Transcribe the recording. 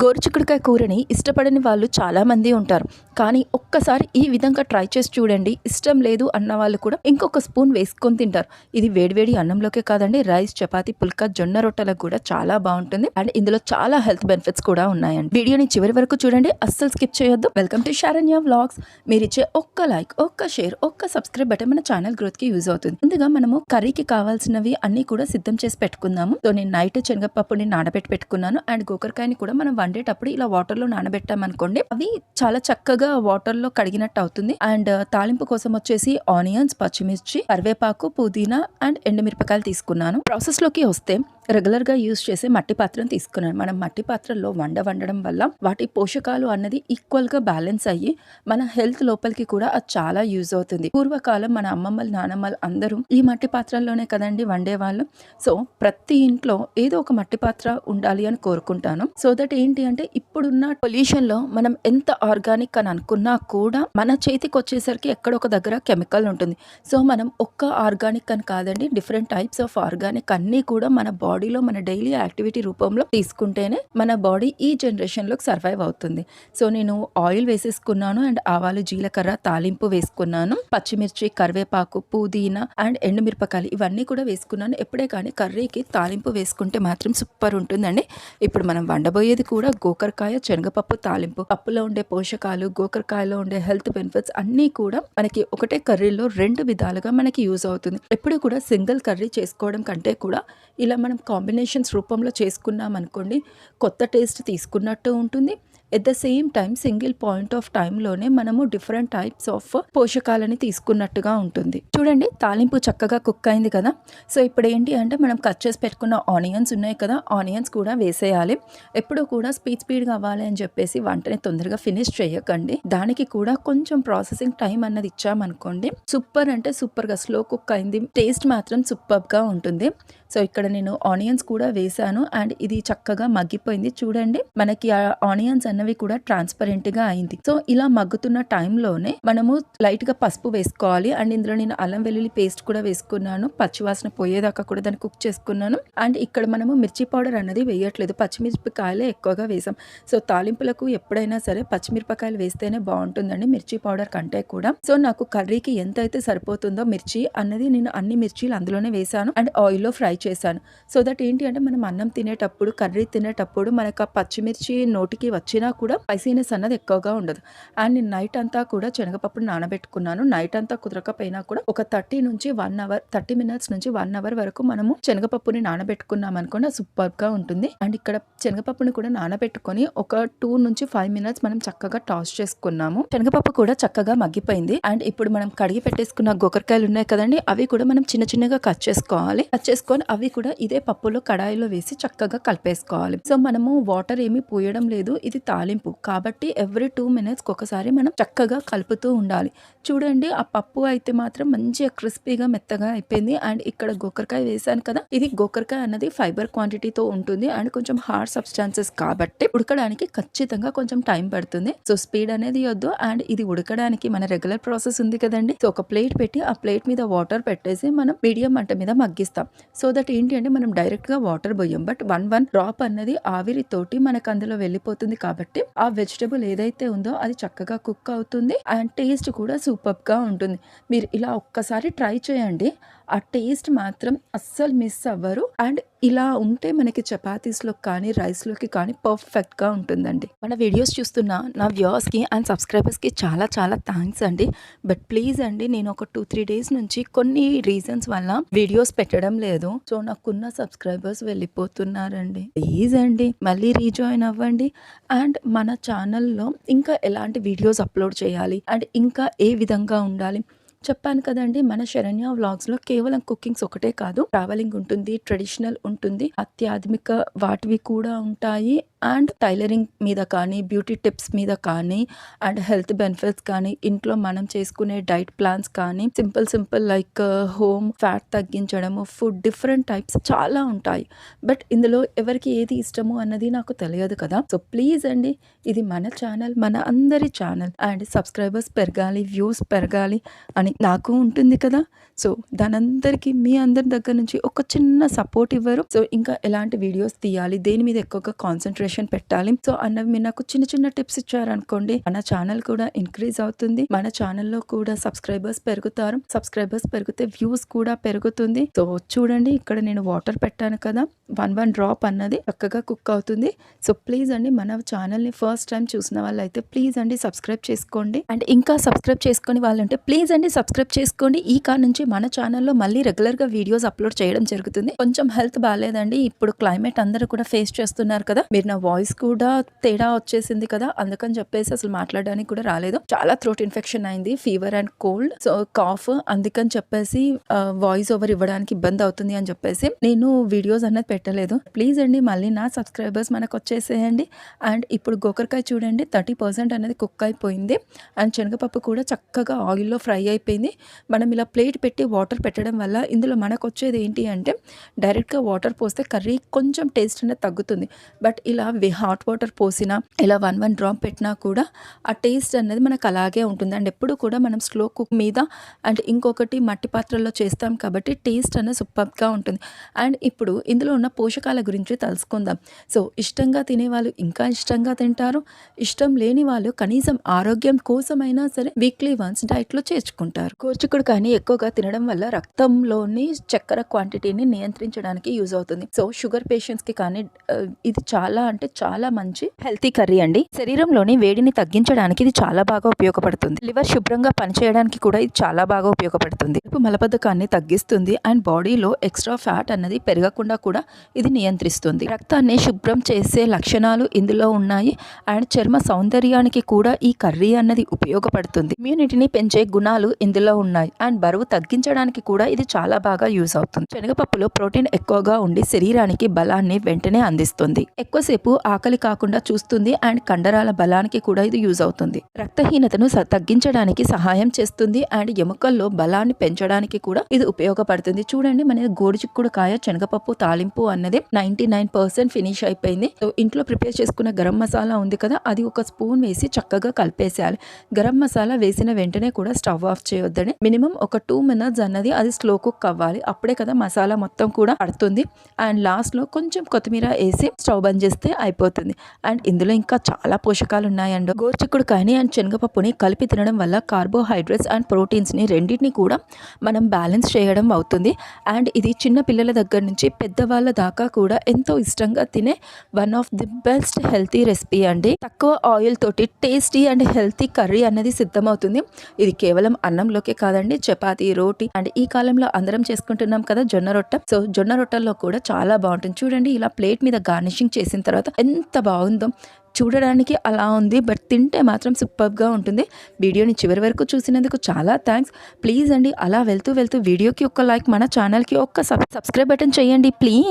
గోరుచిక్కుడుకాయ కూరని ఇష్టపడని వాళ్ళు చాలామంది ఉంటారు. కానీ ఒక్కసారి ఈ విధంగా ట్రై చేసి చూడండి. ఇష్టం లేదు అన్న వాళ్ళు కూడా ఇంకొక స్పూన్ వేసుకొని తింటారు. ఇది వేడివేడి అన్నంలోకే కాదండి, రైస్, చపాతీ, పుల్కా, జొన్న రొట్టెలకు కూడా చాలా బాగుంటుంది. అండ్ ఇందులో చాలా హెల్త్ బెనిఫిట్స్ కూడా ఉన్నాయండి. వీడియోని చివరి వరకు చూడండి, అస్సలు స్కిప్ చేయొద్దు. Welcome to Saranya vlogs. మీరిచ్చే ఒక్క లైక్, ఒక్క షేర్, ఒక్క సబ్స్క్రైబ్ బటన్ మన ఛానల్ గ్రోత్ కి యూజ్ అవుతుంది. ముందుగా మనము కర్రీకి కావాల్సినవి అన్ని కూడా సిద్ధం చేసి పెట్టుకుందాము. సో నేను నైట్ శనగపప్పుని నానబెట్టి పెట్టుకున్నాను. అండ్ గోకరకాయని కూడా మనం వండేటప్పుడు ఇలా వాటర్ లో నానబెట్టామనుకోండి, అవి చాలా చక్కగా వాటర్ లో కడిగినట్టు అవుతుంది. అండ్ తాలింపు కోసం వచ్చేసి ఆనియన్స్, పచ్చిమిర్చి, కరివేపాకు, పుదీనా అండ్ ఎండుమిరపకాయలు తీసుకున్నాను. ప్రాసెస్ లోకి వస్తే రెగ్యులర్ గా యూజ్ చేసే మట్టి పాత్రను తీసుకున్నాను. మనం మట్టి పాత్రలో వండడం వల్ల వాటి పోషకాలు అన్నది ఈక్వల్ గా బ్యాలెన్స్ అయ్యి మన హెల్త్ లోపలికి కూడా అది చాలా యూజ్ అవుతుంది. పూర్వకాలం మన అమ్మమ్మలు, నానమ్మలు అందరూ ఈ మట్టి పాత్రల్లోనే కదండి వండేవాళ్ళు. సో ప్రతి ఇంట్లో ఏదో ఒక మట్టి పాత్ర ఉండాలి అని కోరుకుంటాను. సో దట్ ఏంటి అంటే ఇప్పుడున్న పొల్యూషన్ లో మనం ఎంత ఆర్గానిక్ అని అనుకున్నా కూడా మన చేతికి వచ్చేసరికి ఎక్కడొక దగ్గర కెమికల్ ఉంటుంది. సో మనం ఒక్క ఆర్గానిక్ అని కాదండి, డిఫరెంట్ టైప్స్ ఆఫ్ ఆర్గానిక్ అన్ని కూడా మన బాడీలో మన డైలీ యాక్టివిటీ రూపంలో తీసుకుంటేనే మన బాడీ ఈ జనరేషన్ లోకి సర్వైవ్ అవుతుంది. సో నేను ఆయిల్ వేసేసుకున్నాను. అండ్ ఆవాలు, జీలకర్ర తాలింపు వేసుకున్నాను. పచ్చిమిర్చి, కరివేపాకు, పుదీనా అండ్ ఎండుమిరపకాయలు ఇవన్నీ కూడా వేసుకున్నాను. ఎప్పుడే కానీ కర్రీకి తాలింపు వేసుకుంటే మాత్రం సూపర్ ఉంటుందండి. ఇప్పుడు మనం వండబోయేది కూడా గోకరకాయ శనగపప్పు తాలింపు. పప్పులో ఉండే పోషకాలు, గోకరకాయలో ఉండే హెల్త్ బెనిఫిట్స్ అన్నీ కూడా మనకి ఒకటే కర్రీలో రెండు విధాలుగా మనకి యూజ్ అవుతుంది. ఎప్పుడు కూడా సింగిల్ కర్రీ చేసుకోవడం కంటే కూడా ఇలా మనం కాంబినేషన్స్ రూపంలో చేసుకున్నాం అనుకోండి, కొత్త టేస్ట్ తీసుకున్నట్టు ఉంటుంది. At the same time single point of టైంలోనే మనము డిఫరెంట్ టైప్స్ ఆఫ్ పోషకాలని తీసుకున్నట్టుగా ఉంటుంది. చూడండి, తాలింపు చక్కగా కుక్ అయింది కదా. సో ఇప్పుడు ఏంటి అంటే మనం కట్ చేసి పెట్టుకున్న ఆనియన్స్ ఉన్నాయి కదా, ఆనియన్స్ కూడా వేసేయాలి. ఎప్పుడు కూడా స్పీడ్గా అవ్వాలి అని చెప్పేసి వంటని తొందరగా ఫినిష్ చేయకండి. దానికి కూడా కొంచెం ప్రాసెసింగ్ టైం అన్నది ఇచ్చామనుకోండి, సూపర్ అంటే సూపర్గా స్లో కుక్ అయింది, టేస్ట్ మాత్రం సూపర్గా ఉంటుంది. సో ఇక్కడ నేను ఆనియన్స్ కూడా వేసాను. అండ్ ఇది చక్కగా మగ్గిపోయింది. చూడండి, మనకి ఆ ఆనియన్స్ అన్నవి కూడా ట్రాన్స్పరెంట్ గా అయింది. సో ఇలా మగ్గుతున్న టైంలోనే మనము లైట్ గా పసుపు వేసుకోవాలి. అండ్ ఇందులో నేను అల్లం వెల్లుల్లి పేస్ట్ కూడా వేసుకున్నాను. పచ్చివాసన పోయేదాకా కూడా దాన్ని కుక్ చేసుకున్నాను. అండ్ ఇక్కడ మనము మిర్చి పౌడర్ అన్నది వేయట్లేదు, పచ్చిమిరపకాయలే ఎక్కువగా వేసాం. సో తాలింపులకు ఎప్పుడైనా సరే పచ్చిమిరపకాయలు వేస్తేనే బాగుంటుందండి, మిర్చి పౌడర్ కంటే కూడా. సో నాకు కర్రీకి ఎంత అయితే సరిపోతుందో మిర్చి అన్నది నేను అన్ని మిర్చీలు అందులోనే వేసాను. అండ్ ఆయిల్లో ఫ్రై చేశాను. సో దట్ ఏంటి అంటే మనం అన్నం తినేటప్పుడు, కర్రీ తినేటప్పుడు మనకు ఆ పచ్చిమిర్చి నోటికి వచ్చినా కూడా స్పైసీనెస్ అన్నది ఎక్కువగా ఉండదు. అండ్ నేను నైట్ అంతా కూడా శనగపప్పును నానబెట్టుకున్నాను. నైట్ అంతా కుదరకపోయినా కూడా ఒక 30 మినిట్స్ నుంచి 1 అవర్ వరకు మనము శనగపప్పుని నానబెట్టుకున్నాం అనుకోండి, సూపర్ గా ఉంటుంది. అండ్ ఇక్కడ శనగపప్పుని కూడా నానబెట్టుకొని ఒక 2 నుంచి 5 మినిట్స్ మనం చక్కగా టాస్ చేసుకున్నాము. శనగపప్పు కూడా చక్కగా మగ్గిపోయింది. అండ్ ఇప్పుడు మనం కడిగి పెట్టేసుకున్న గోకరకాయలు ఉన్నాయి కదండి, అవి కూడా మనం చిన్న చిన్నగా కట్ చేసుకోవాలి. కట్ చేసుకొని అవి కూడా ఇదే పప్పులో కడాయిలో వేసి చక్కగా కలిపేసుకోవాలి. సో మనము వాటర్ ఏమీ పోయడం లేదు, ఇది తాలింపు కాబట్టి ఎవ్రీ 2 మినిట్స్ ఒకసారి మనం చక్కగా కలుపుతూ ఉండాలి. చూడండి, ఆ పప్పు అయితే మాత్రం మంచిగా క్రిస్పీగా మెత్తగా అయిపోయింది. అండ్ ఇక్కడ గోకరకాయ వేసాను కదా, ఇది గోకరకాయ అన్నది ఫైబర్ క్వాంటిటీతో ఉంటుంది అండ్ కొంచెం హార్డ్ సబ్స్టాన్సెస్ కాబట్టి ఉడకడానికి ఖచ్చితంగా కొంచెం టైం పడుతుంది. సో స్పీడ్ అనేది వద్దు. అండ్ ఇది ఉడకడానికి మన రెగ్యులర్ ప్రాసెస్ ఉంది కదండి. సో ఒక ప్లేట్ పెట్టి ఆ ప్లేట్ మీద వాటర్ పెట్టేసి మనం మీడియం మంట మీద మగ్గిస్తాం. సో దట్ ఏంటి అంటే మనం డైరెక్ట్ గా వాటర్ పోయాం, బట్ వన్ డ్రాప్ అన్నది ఆవిరితోటి మనకు అందులో వెళ్ళిపోతుంది కాబట్టి ఆ వెజిటబుల్ ఏదైతే ఉందో అది చక్కగా కుక్ అవుతుంది. అండ్ టేస్ట్ కూడా సూపర్ గా ఉంటుంది. మీరు ఇలా ఒక్కసారి ట్రై చేయండి, ఆ టేస్ట్ మాత్రం అస్సలు మిస్ అవ్వరు. అండ్ ఇలా ఉంటే మనకి చపాతీస్ లో కానీ రైస్ లోకి కానీ పర్ఫెక్ట్ గా ఉంటుందండి. మన వీడియోస్ చూస్తున్న నా వ్యూవర్స్ కి అండ్ సబ్స్క్రైబర్స్ కి చాలా చాలా థ్యాంక్స్ అండి. బట్ ప్లీజ్ అండి, నేను ఒక 2-3 డేస్ నుంచి కొన్ని రీజన్స్ వల్ల వీడియోస్ పెట్టడం లేదు. సో నాకున్న సబ్స్క్రైబర్స్ వెళ్ళిపోతున్నారండి. ప్లీజ్ అండి, మళ్ళీ రీజాయిన్ అవ్వండి. అండ్ మన ఛానల్లో ఇంకా ఎలాంటి వీడియోస్ అప్లోడ్ చేయాలి అండ్ ఇంకా ఏ విధంగా ఉండాలి చెప్పాను కదండి. మన శరణ్య వ్లాగ్స్ లో కేవలం కుకింగ్స్ ఒకటే కాదు, ట్రావెలింగ్ ఉంటుంది, ట్రెడిషనల్ ఉంటుంది, అత్యాధునిక వాటివి కూడా ఉంటాయి. అండ్ టైలరింగ్ మీద కానీ, బ్యూటీ టిప్స్ మీద కానీ, అండ్ హెల్త్ బెనిఫిట్స్ కానీ, ఇంట్లో మనం చేసుకునే డైట్ ప్లాన్స్ కానీ, సింపుల్ లైక్ హోమ్ ఫ్యాట్ తగ్గించడము, ఫుడ్ డిఫరెంట్ టైప్స్ చాలా ఉంటాయి. బట్ ఇందులో ఎవరికి ఏది ఇష్టము అన్నది నాకు తెలియదు కదా. సో ప్లీజ్ అండి, ఇది మన ఛానల్, మన అందరి ఛానల్. అండ్ సబ్స్క్రైబర్స్ పెరగాలి, వ్యూస్ పెరగాలి అని నాకు ఉంటుంది కదా. సో దానందరికీ మీ అందరి దగ్గర నుంచి ఒక చిన్న సపోర్ట్ ఇవ్వరు. సో ఇంకా ఎలాంటి వీడియోస్ తీయాలి, దేని మీద ఎక్కువగా కాన్సన్ట్రేషన్ కాన్సన్ట్రేషన్ పెట్టాలి. సో అన్నవి మీరు నాకు చిన్న చిన్న టిప్స్ ఇచ్చారనుకోండి, మన ఛానల్ కూడా ఇంక్రీజ్ అవుతుంది. మన ఛానల్లో కూడా సబ్స్క్రైబర్స్ పెరుగుతారు. సబ్స్క్రైబర్స్ పెరిగితే వ్యూస్ కూడా పెరుగుతుంది. సో చూడండి, ఇక్కడ నేను వాటర్ పెట్టాను కదా, 1 డ్రాప్ అన్నది చక్కగా కుక్ అవుతుంది. సో ప్లీజ్ అండి, మన ఛానల్ని ఫస్ట్ టైం చూసిన వాళ్ళైతే ప్లీజ్ అండి సబ్స్క్రైబ్ చేసుకోండి. అండ్ ఇంకా సబ్స్క్రైబ్ చేసుకుని వాళ్ళంటే ప్లీజ్ అండి సబ్స్క్రైబ్ చేసుకోండి. ఈ కాడ నుంచి మన ఛానల్లో మళ్ళీ రెగ్యులర్గా వీడియోస్ అప్లోడ్ చేయడం జరుగుతుంది. కొంచెం హెల్త్ బాగాలేదండి, ఇప్పుడు క్లైమేట్ అందరూ కూడా ఫేస్ చేస్తున్నారు కదా, మీరు నా వాయిస్ కూడా తేడా వచ్చేసింది కదా, అందుకని చెప్పేసి అసలు మాట్లాడడానికి కూడా రాలేదు. చాలా థ్రోట్ ఇన్ఫెక్షన్ అయింది, fever and cold, so cough, అందుకని చెప్పేసి వాయిస్ ఓవర్ ఇవ్వడానికి ఇబ్బంది అవుతుంది అని చెప్పేసి నేను వీడియోస్ అన్నది పెట్టలేదు. ప్లీజ్ అండి మళ్ళీ నా సబ్స్క్రైబర్స్ మనకు వచ్చేసేయండి. అండ్ ఇప్పుడు గోకరకాయ చూడండి 30% అనేది కుక్ అయిపోయింది. అండ్ శనగపప్పు కూడా చక్కగా ఆయిల్లో ఫ్రై అయిపోయింది. మనం ఇలా ప్లేట్ పెట్టి వాటర్ పెట్టడం వల్ల ఇందులో మనకు వచ్చేది ఏంటి అంటే, డైరెక్ట్గా వాటర్ పోస్తే కర్రీ కొంచెం టేస్ట్ అనేది తగ్గుతుంది. బట్ ఇలా హాట్ వాటర్ పోసినా, ఇలా 1 డ్రాప్ పెట్టినా కూడా ఆ టేస్ట్ అనేది మనకు అలాగే ఉంటుంది. అండ్ ఎప్పుడు కూడా మనం స్లో కుక్ మీద అండ్ ఇంకొకటి మట్టి పాత్రల్లో చేస్తాం కాబట్టి టేస్ట్ అనేది సూపర్గా ఉంటుంది. అండ్ ఇప్పుడు ఇందులో ఉన్న పోషకాల గురించి తెలుసుకుందాం. సో ఇష్టంగా తినే వాళ్ళు ఇంకా ఇష్టంగా తింటారు, ఇష్టం లేని వాళ్ళు కనీసం ఆరోగ్యం కోసమైనా సరే వీక్లీ వన్స్ డైట్లో చేర్చుకుంటారు. గోరుచిక్కుడుకాయని ఎక్కువగా తినడం వల్ల రక్తంలోని చక్కెర క్వాంటిటీని నియంత్రించడానికి యూజ్ అవుతుంది. సో షుగర్ పేషెంట్స్కి కానీ ఇది చాలా అంటే చాలా మంచి హెల్తీ కర్రీ అండి. శరీరంలోని వేడిని తగ్గించడానికి ఇది చాలా బాగా ఉపయోగపడుతుంది. లివర్ శుభ్రంగా పనిచేయడానికి కూడా ఇది చాలా బాగా ఉపయోగపడుతుంది. మలబద్ధకాన్ని తగ్గిస్తుంది అండ్ బాడీలో ఎక్స్ట్రా ఫ్యాట్ అన్నది పెరగకుండా కూడా ఇది నియంత్రిస్తుంది. రక్తాన్ని శుభ్రం చేసే లక్షణాలు ఇందులో ఉన్నాయి. అండ్ చర్మ సౌందర్యానికి కూడా ఈ కర్రీ అన్నది ఉపయోగపడుతుంది. ఇమ్యూనిటీని పెంచే గుణాలు ఇందులో ఉన్నాయి. అండ్ బరువు తగ్గించడానికి కూడా ఇది చాలా బాగా యూజ్ అవుతుంది. శనగపప్పులో ప్రోటీన్ ఎక్కువగా ఉండి శరీరానికి బలాన్ని వెంటనే అందిస్తుంది. ఎక్కువసేపు ఆకలి కాకుండా చూస్తుంది. అండ్ కండరాల బలానికి కూడా ఇది యూజ్ అవుతుంది. రక్తహీనతను తగ్గించడానికి సహాయం చేస్తుంది. అండ్ ఎముకల్లో బలాన్ని పెంచడానికి కూడా ఇది ఉపయోగపడుతుంది. చూడండి, మన గోరుచిక్కుడుకాయ శనగపప్పు తాలింపు అన్నది 99% ఫినిష్ అయిపోయింది. సో ఇంట్లో ప్రిపేర్ చేసుకున్న గరం మసాలా ఉంది కదా, అది ఒక స్పూన్ వేసి చక్కగా కలిపేసేయాలి. గరం మసాలా వేసిన వెంటనే కూడా స్టవ్ ఆఫ్ చేయొద్దని, మినిమం ఒక 2 minutes అన్నది అది స్లో కుక్ అవ్వాలి. అప్పుడే కదా మసాలా మొత్తం కూడా పడుతుంది. అండ్ లాస్ట్లో కొంచెం కొత్తిమీర వేసి స్టవ్ బంద్ చేస్తే అయిపోతుంది. అండ్ ఇందులో ఇంకా చాలా పోషకాలు ఉన్నాయండి. గోరుచిక్కుడుకాయని అండ్ శనగపప్పుని కలిపి తినడం వల్ల కార్బోహైడ్రేట్స్ అండ్ ప్రోటీన్స్ని రెండింటిని కూడా మనం బ్యాలెన్స్ చేయడం అవుతుంది. అండ్ ఇది చిన్న పిల్లల దగ్గర నుంచి పెద్దవాళ్ళ దాకా కూడా ఎంతో ఇష్టంగా తినే one of the best healthy recipe అండి. తక్కువ ఆయిల్ తోటి టేస్టీ అండ్ హెల్తీ కర్రీ అనేది సిద్ధమవుతుంది. ఇది కేవలం అన్నంలోకే కాదండి, చపాతీ, రోటీ అండ్ ఈ కాలంలో అందరం చేసుకుంటున్నాం కదా జొన్న రొట్టె. సో జొన్న రొట్టెల్లో కూడా చాలా బాగుంటుంది. చూడండి, ఇలా ప్లేట్ మీద గార్నిషింగ్ చేసిన తర్వాత ఎంత బాగుందో. చూడడానికి అలా ఉంది, బట్ తింటే మాత్రం సూపర్గా ఉంటుంది. వీడియోని చివరి వరకు చూసినందుకు చాలా థ్యాంక్స్. ప్లీజ్ అండి, అలా వెళ్తూ వీడియోకి ఒక లైక్, మన ఛానల్కి ఒక సబ్స్క్రైబ్ బటన్ చేయండి ప్లీజ్.